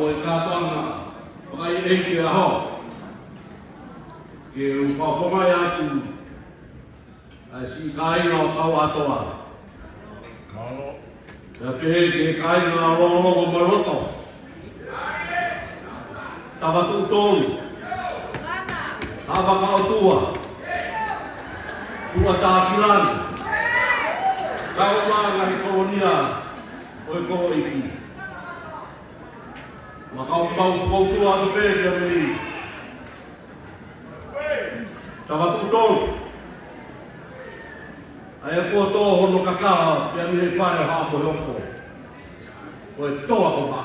e kāpanga whakai eiki a ho. Ke whawhongai atu ai si kāinga o kau atoa. Ia pehe ke kāinga o rongo maroto. Tawatu tōru. Hawaka o tua. Tua tākirani. Kau mānga i kolonia o e koho iki. Makau whakautua atu pehe kia mei. Tawatu tōru. Ai e kua tō hono kakao, pia mi hei whare hāpo hofo. O e toa ko mā.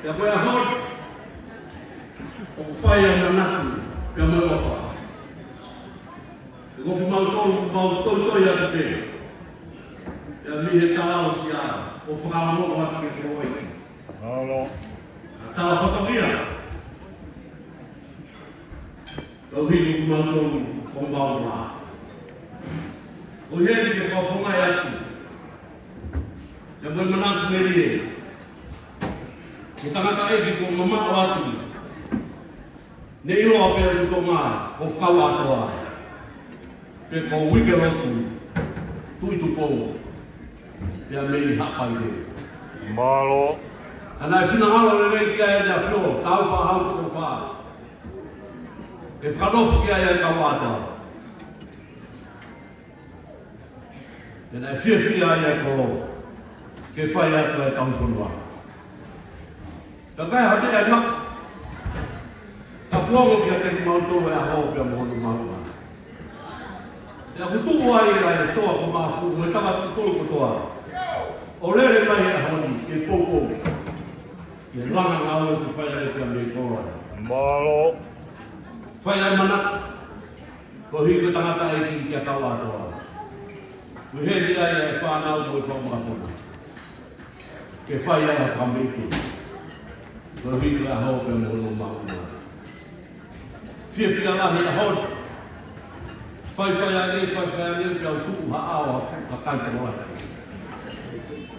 Pia koe a hon, o ku whai a nanatu, pia mai ofa. E koku mau toi a te pē. Pia mi hei tāo si a, o whakamamo o atu ke koi. Tāo whakamia. Kau hini ku mau tōru, o mau mā. O heri ke whawhongai atu. Ia mai manatu meri e. Ke tangata eki ko mamao atu. Ne iroa pēr i tō ngā, o kau atoa. Pe ko wike rotu, tui tu pō. Pea mei hapai he. Malo. Ana e whina halo le rei kia e nea whio, tau whahau ko wha. E whanofu kia e kau atoa. Tēnā e whiawhia ai ko ke whai atu e tauwhanua. Ka kai hane e mak. Ka puongo kia te ki mautoro e a hao pia mohono maua. Tēnā kutuku ai e rai e toa ko mafu, me tanga tutoro ko toa. O rere mai e honi, ke poko. Ke langa ngau e ku whai ai pia me kora. Malo. Whai ai manat. Ko hiko tangata e ki kia kau atoa. Muheri ai e whanau mo e whaumātona. Ke whai ai a whameke. Ko hiri a hau pe mohono mauna. Whiawhia lahi a hon. Whai a ne, pe au tuku haao a kaita moata.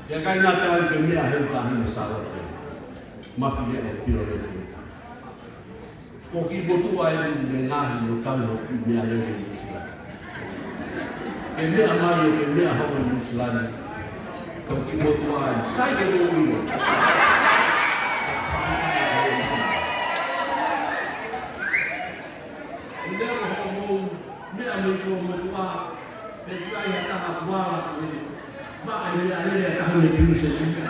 Ia kai ngā te ai pe mea heu ka hina sāwate. Mawhi e o piro le tuita. Ko ki botu ai me ngahi no tauno ki mea leo e Israel. Ke mea mai o ke mea hau e Muslani. Ko ki motu ai, sai ke mo ino. Ndero hau mou, mea me ko motu a, pe kai a taha kuala ke maa e mea lere a kahu e piru se sika.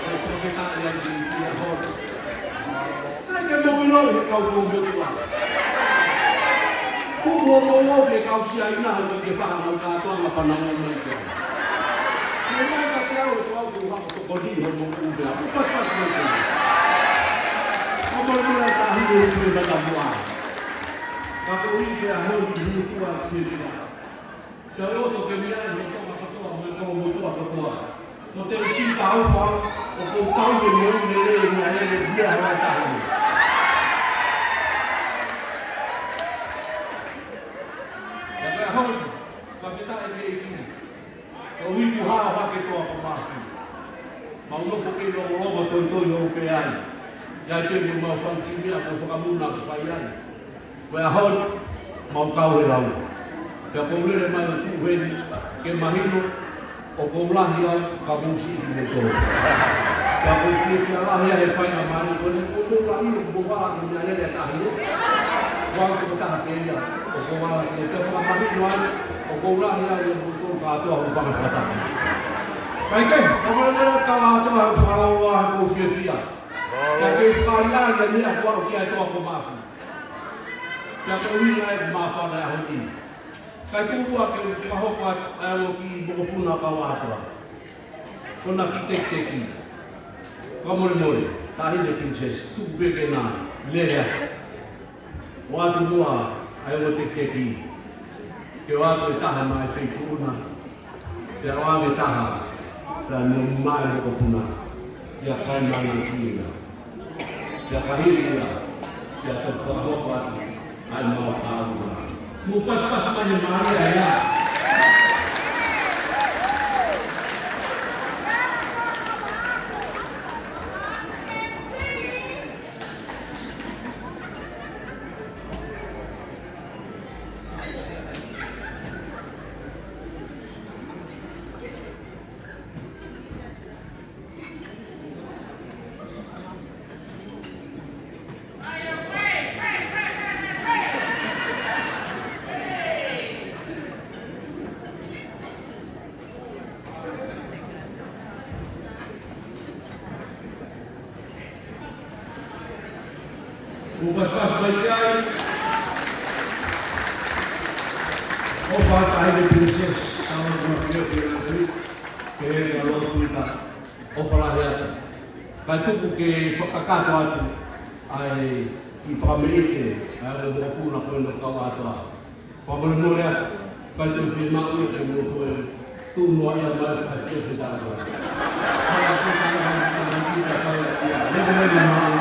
Ko profetaa ia ki a hon. Sai ke mo ino e kau ko motu a. Kuku o mongo ke kau sia ina hau ke whanau kātoa ma pananga mai ke. Ke mai ka te au e tuau ku hako to kodi ho mongo ubea. Upas mai ke. O mongo ta hiu e tue mata mua. Ka ko i ke a hau ki hiu tua whirina. Te roto ke mea e ho tonga katoa me kou motua katoa. No te resi ka au whao o kou tau ke meu ne re e mea lere bia hawa tahu. O hiku haa hake toa ko māwhi. Maunoko ke rongo toi o pe ai. Ia te me mau whanki mea ko whakamuna ko whai ai. Koe a hon, mau kau he rau. Pea kourere mai o tūheni ke mahino o koulahi au ka mūsi i me tō. Pea kourere ki a lahi a he whainga mani kone o koulahi o kowaha ki mea lele a tahiro. Wang ko taha ke ia o kowaha ki te whakamahino ai o koulahi au i o katoa ho whakawhata. Kai ke, o mera kawa atoa ho whalaua ha kou whiawhia. Kia kei whaiai e mea kuaro ki ai toa ko māwhi. Kia kou hina e māwhana e honi. Kai kūpua ke whahoka e alo ki mokopuna kawa atoa. Kona ki teki. Kamore, tahine princess, tuku peke nā, lea. O atu mua e alo teki. Ke o atu e taha mai whaipuna. Te awange taha, te mai mokopuna. Ia kai mai o tina. Ia kahiri ia, ia te whakahoka atu, ai mau kāuna. Mu pas mai e maria ia. Ubas-bas baikay. O tayo ng princess. Sama ng mga pinag-pinag-pinag. Kaya nalawag kita. O palahiyat. Kaya ito kay pagkakato ato ay ipamilite. Kaya mga puna ko yung kawato. Pagmulunulat. Kaya ito pinag-ulit ay mga po yung tuno ay ang mga at ito sa dalawa. Kaya ito talagang kita kaya siya. Hindi ko na yung mga